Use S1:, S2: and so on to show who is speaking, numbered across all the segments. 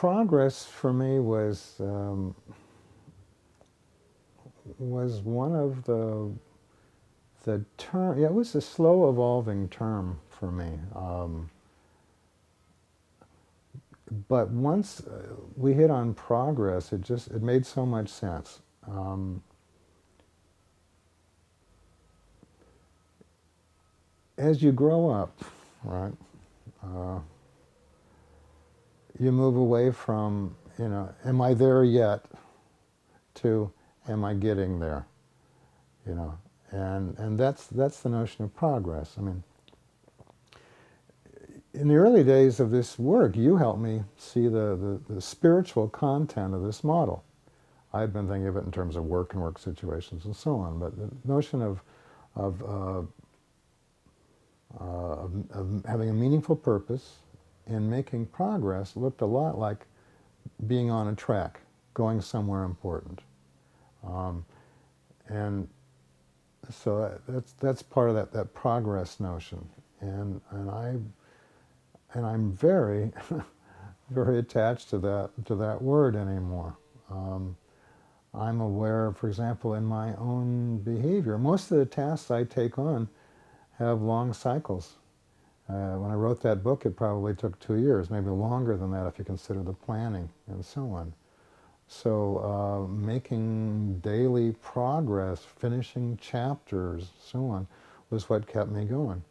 S1: progress for me was one of the term. Yeah, it was a slow evolving term for me. But once we hit on progress, it made so much sense. As you grow up, right, you move away from, am I there yet, to am I getting there, and that's the notion of progress. I mean, in the early days of this work, you helped me see the spiritual content of this model. I had been thinking of it in terms of work and work situations and so on, but the notion of, uh, of having a meaningful purpose and making progress looked a lot like being on a track, going somewhere important. And so that's part of that progress notion. And I'm very, very attached to that word anymore. I'm aware, for example, in my own behavior, most of the tasks I take on have long cycles. When I wrote that book, it probably took 2 years, maybe longer than that if you consider the planning and so on. So making daily progress, finishing chapters, so on, was what kept me going.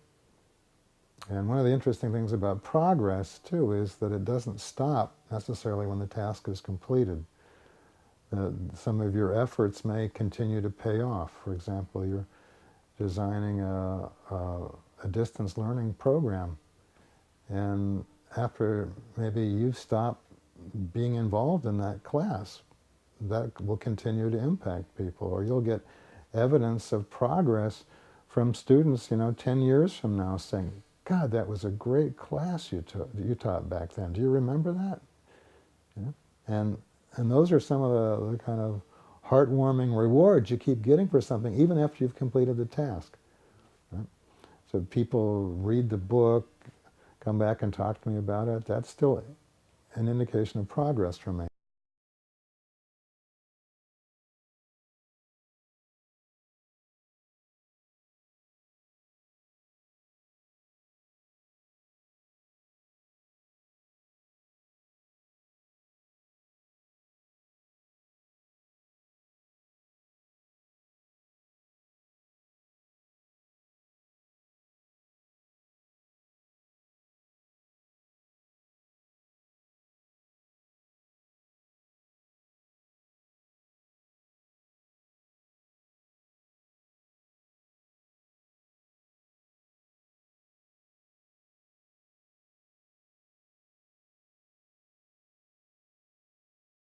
S1: And one of the interesting things about progress, too, is that it doesn't stop necessarily when the task is completed. Some of your efforts may continue to pay off. For example, you're designing a distance learning program, and after maybe you've stopped being involved in that class, that will continue to impact people, or you'll get evidence of progress from students, 10 years from now saying, God, that was a great class you taught back then. Do you remember that? Yeah. And those are some of the kind of heartwarming rewards you keep getting for something, even after you've completed the task. Right? So people read the book, come back and talk to me about it. That's still an indication of progress for me.